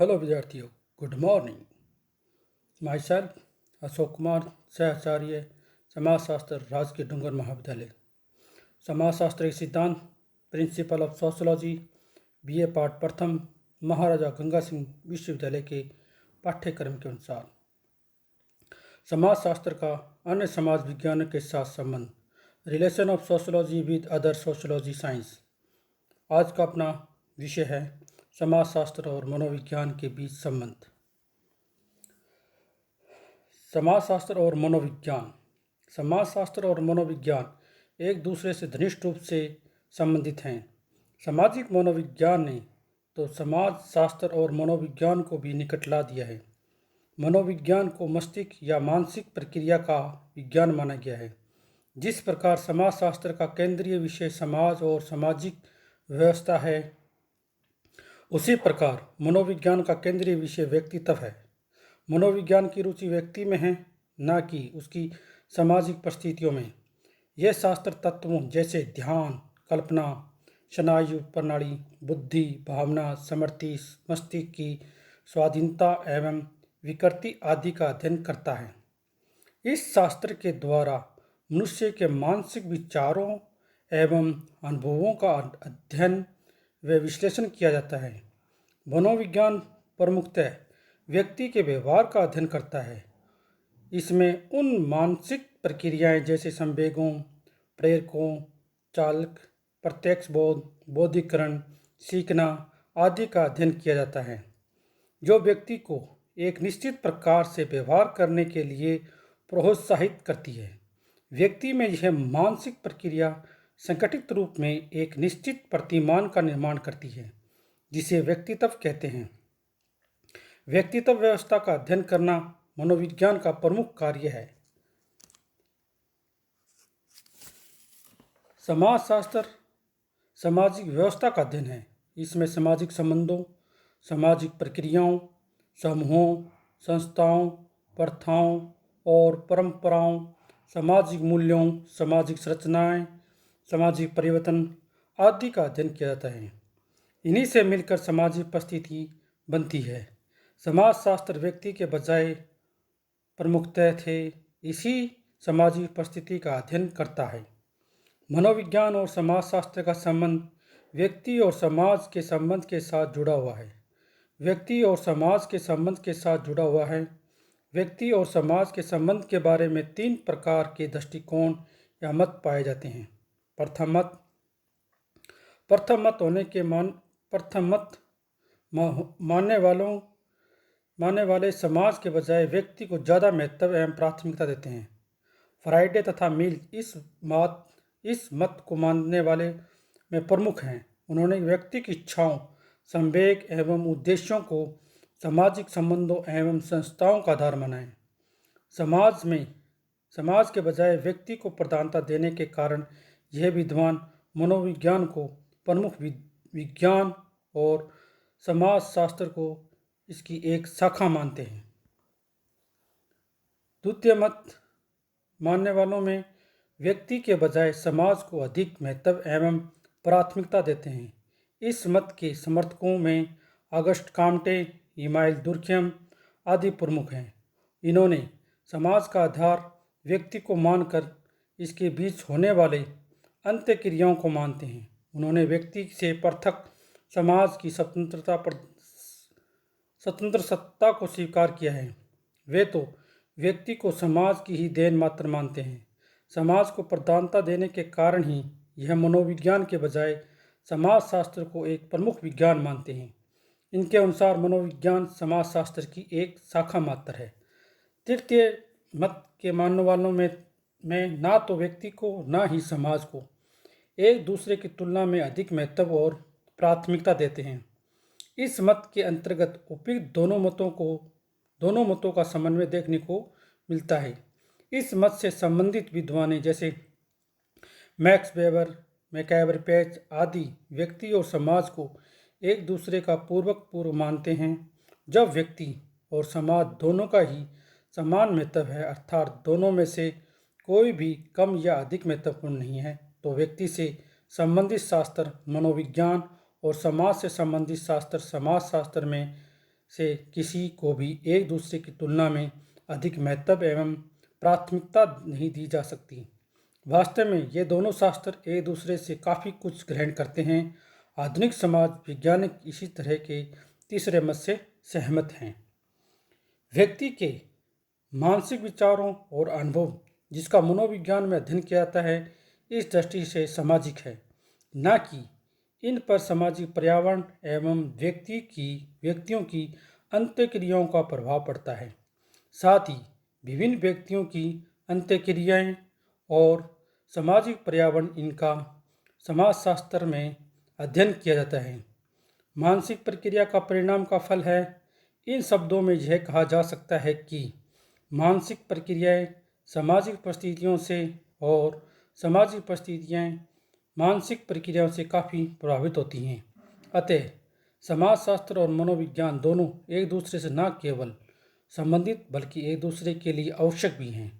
Hello विद्यार्थियों, good morning. Myself Ashok Kumar, सहआचार्य, समाजशास्त्र, राजकीय डूंगर महाविद्यालय। समाजशास्त्र के सिद्धांत, प्रिंसिपल ऑफ सोशोलॉजी, बीए पाठ प्रथम, महाराजा गंगा सिंह विश्वविद्यालय के पाठ्यक्रम के अनुसार समाजशास्त्र का अन्य समाज विज्ञान के साथ संबंध, relation of sociology with other sociology science. आज का अपना विषय है समाजशास्त्र और मनोविज्ञान के बीच संबंध। समाजशास्त्र और मनोविज्ञान। समाजशास्त्र और मनोविज्ञान एक दूसरे से घनिष्ठ रूप से संबंधित हैं। सामाजिक मनोविज्ञान ने तो समाजशास्त्र और मनोविज्ञान को भी निकट ला दिया है। मनोविज्ञान को मस्तिष्क या मानसिक प्रक्रिया का विज्ञान माना गया है। जिस प्रकार समाजशास्त्र का केंद्रीय विषय समाज और सामाजिक व्यवस्था है, उसी प्रकार मनोविज्ञान का केंद्रीय विषय व्यक्तित्व है। मनोविज्ञान की रुचि व्यक्ति में है, न कि उसकी सामाजिक परिस्थितियों में। यह शास्त्र तत्वों जैसे ध्यान, कल्पना, स्नायु प्रणाली, बुद्धि, भावना, स्मृति, मस्तिष्क की स्वाधीनता एवं विकृति आदि का अध्ययन करता है। इस शास्त्र के द्वारा मनुष्य के मानसिक विचारों एवं अनुभवों का अध्ययन व विश्लेषण किया जाता है। मनोविज्ञान प्रमुखतः व्यक्ति के व्यवहार का अध्ययन करता है। इसमें उन मानसिक प्रक्रियाएं जैसे संवेगों, प्रेरकों, चालक, प्रत्यक्ष बोध, बोधीकरण, सीखना आदि का अध्ययन किया जाता है, जो व्यक्ति को एक निश्चित प्रकार से व्यवहार करने के लिए प्रोत्साहित करती है। व्यक्ति में यह मानसिक प्रक्रिया संगठित रूप में एक निश्चित प्रतिमान का निर्माण करती है, जिसे व्यक्तित्व कहते हैं। व्यक्तित्व व्यवस्था का अध्ययन करना मनोविज्ञान का प्रमुख कार्य है। समाजशास्त्र सामाजिक व्यवस्था का अध्ययन है। इसमें सामाजिक संबंधों, सामाजिक प्रक्रियाओं, समूहों, संस्थाओं, प्रथाओं और परंपराओं, सामाजिक मूल्यों, सामाजिक संरचनाएं, सामाजिक परिवर्तन आदि का अध्ययन किया जाता है। इन्हीं से मिलकर सामाजिक परिस्थिति बनती है। समाजशास्त्र व्यक्ति के बजाय प्रमुखतः थे इसी सामाजिक परिस्थिति का अध्ययन करता है। मनोविज्ञान और समाजशास्त्र का संबंध व्यक्ति और समाज के संबंध के साथ जुड़ा हुआ है। व्यक्ति और समाज के संबंध के साथ जुड़ा हुआ है। व्यक्ति और समाज के संबंध के बारे में 3 प्रकार के दृष्टिकोण या मत पाए जाते हैं। प्रथम मत मानने वाले समाज के बजाय व्यक्ति को ज़्यादा महत्व एवं प्राथमिकता देते हैं। फ्राइडे तथा मिल इस मत को मानने वाले में प्रमुख हैं। उन्होंने व्यक्ति की इच्छाओं, संवेग एवं उद्देश्यों को सामाजिक संबंधों एवं संस्थाओं का आधार माना है। समाज के बजाय व्यक्ति को प्रधानता देने के कारण यह विद्वान मनोविज्ञान को प्रमुख विज्ञान और समाजशास्त्र को इसकी एक शाखा मानते हैं। द्वितीय मत मानने वालों में व्यक्ति के बजाय समाज को अधिक महत्व एवं प्राथमिकता देते हैं। इस मत के समर्थकों में ऑगस्ट काम्टे, इमानुएल दुर्खियम आदि प्रमुख हैं। इन्होंने समाज का आधार व्यक्ति को मानकर इसके बीच होने वाले अंत्य क्रियाओं को मानते हैं। उन्होंने व्यक्ति से पृथक समाज की स्वतंत्र सत्ता को स्वीकार किया है। वे तो व्यक्ति को समाज की ही देन मात्र मानते हैं। समाज को प्रधानता देने के कारण ही यह मनोविज्ञान के बजाय समाजशास्त्र को एक प्रमुख विज्ञान मानते हैं। इनके अनुसार मनोविज्ञान समाजशास्त्र की एक शाखा मात्र है। तृतीय मत के मानने वालों में ना तो व्यक्ति को ना ही समाज को एक दूसरे की तुलना में अधिक महत्व और प्राथमिकता देते हैं। इस मत के अंतर्गत उपयुक्त दोनों मतों का समन्वय देखने को मिलता है। इस मत से संबंधित विद्वान जैसे मैक्स वेबर, मैकआवर पेज आदि व्यक्ति और समाज को एक दूसरे का पूर्व मानते हैं। जब व्यक्ति और समाज दोनों का ही समान महत्व है, अर्थात दोनों में से कोई भी कम या अधिक महत्वपूर्ण नहीं है, तो व्यक्ति से संबंधित शास्त्र मनोविज्ञान और समाज से संबंधित शास्त्र समाजशास्त्र में से किसी को भी एक दूसरे की तुलना में अधिक महत्व एवं प्राथमिकता नहीं दी जा सकती। वास्तव में ये दोनों शास्त्र एक दूसरे से काफ़ी कुछ ग्रहण करते हैं। आधुनिक समाज वैज्ञानिक इसी तरह के तीसरे मत से सहमत हैं। व्यक्ति के मानसिक विचारों और अनुभव जिसका मनोविज्ञान में अध्ययन किया जाता है, इस दृष्टि से सामाजिक है, न कि इन पर सामाजिक पर्यावरण एवं व्यक्तियों की अंत्यक्रियाओं का प्रभाव पड़ता है। साथ ही विभिन्न व्यक्तियों की अंत्यक्रियाएं और सामाजिक पर्यावरण इनका समाजशास्त्र में अध्ययन किया जाता है। मानसिक प्रक्रिया का परिणाम का फल है। इन शब्दों में यह कहा जा सकता है कि मानसिक प्रक्रियाएं सामाजिक परिस्थितियों से और सामाजिक परिस्थितियां मानसिक प्रक्रियाओं से काफ़ी प्रभावित होती हैं। अतः समाजशास्त्र और मनोविज्ञान दोनों एक दूसरे से न केवल संबंधित बल्कि एक दूसरे के लिए आवश्यक भी हैं।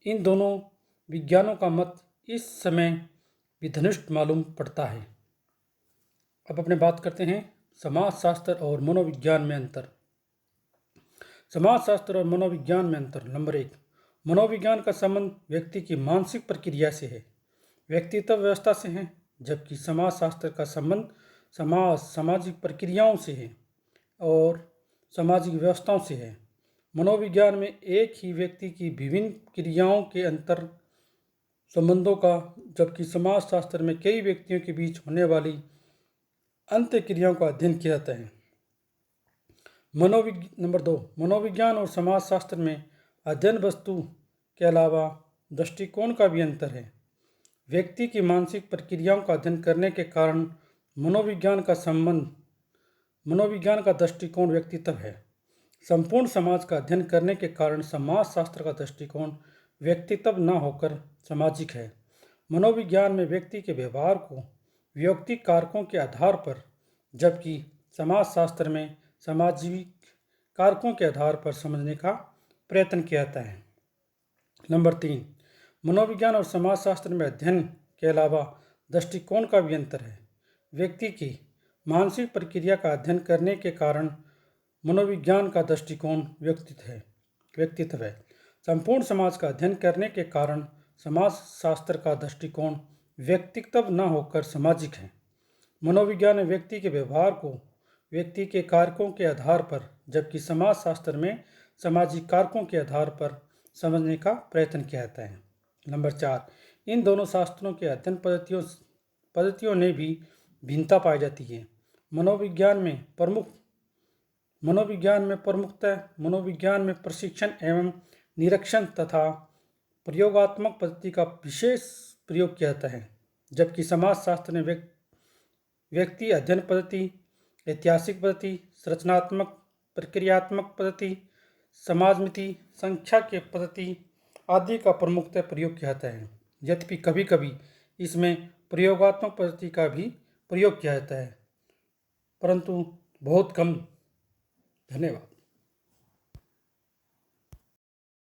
इन दोनों विज्ञानों का मत इस समय विधनिष्ठ मालूम पड़ता है। अब अपने बात करते हैं समाजशास्त्र और मनोविज्ञान में अंतर। समाजशास्त्र और मनोविज्ञान में अंतर। नंबर 1, मनोविज्ञान का संबंध व्यक्ति की मानसिक प्रक्रिया से है, व्यक्तित्व व्यवस्था से है, जबकि समाजशास्त्र का संबंध सामाजिक प्रक्रियाओं से है और सामाजिक व्यवस्थाओं से है। मनोविज्ञान में एक ही व्यक्ति की विभिन्न क्रियाओं के अंतर संबंधों का, जबकि समाजशास्त्र में कई व्यक्तियों के बीच होने वाली अंत्य क्रियाओं का अध्ययन किया जाता है। नंबर 2, मनोविज्ञान और समाजशास्त्र में अध्ययन वस्तु के अलावा दृष्टिकोण का भी अंतर है। व्यक्ति की मानसिक प्रक्रियाओं का अध्ययन करने के कारण मनोविज्ञान का दृष्टिकोण व्यक्तित्व है। संपूर्ण समाज का अध्ययन करने के कारण समाजशास्त्र का दृष्टिकोण व्यक्तित्व न होकर सामाजिक है। मनोविज्ञान में व्यक्ति के व्यवहार को वैयक्तिक कारकों के आधार पर, जबकि समाजशास्त्र में सामाजिक कारकों के आधार पर समझने का प्रयत्न किया जाता है। नंबर 3, मनोविज्ञान और समाजशास्त्र में अध्ययन के अलावा दृष्टिकोण का भी अंतर है। व्यक्ति की मानसिक प्रक्रिया का अध्ययन करने के कारण मनोविज्ञान का दृष्टिकोण व्यक्तित्व है। संपूर्ण समाज का अध्ययन करने के कारण समाजशास्त्र का दृष्टिकोण व्यक्तित्व न होकर सामाजिक है। मनोविज्ञान में व्यक्ति के व्यवहार को व्यक्ति के कारकों के आधार पर, जबकि समाजशास्त्र में सामाजिक कारकों के आधार पर समझने का प्रयत्न किया जाता है। नंबर 4, इन दोनों शास्त्रों के अध्ययन पद्धतियों ने भी भिन्नता पाई जाती है। मनोविज्ञान में प्रशिक्षण एवं निरीक्षण तथा प्रयोगात्मक पद्धति का विशेष प्रयोग किया जाता है, जबकि समाजशास्त्र में व्यक्ति अध्ययन पद्धति, ऐतिहासिक पद्धति, संरचनात्मक प्रक्रियात्मक पद्धति, समाजमिति, सांख्यिकीय पद्धति आदि का प्रमुखतः प्रयोग किया जाता है। यद्यपि कभी कभी इसमें प्रयोगात्मक पद्धति का भी प्रयोग किया जाता है, परंतु बहुत कम। धन्यवाद।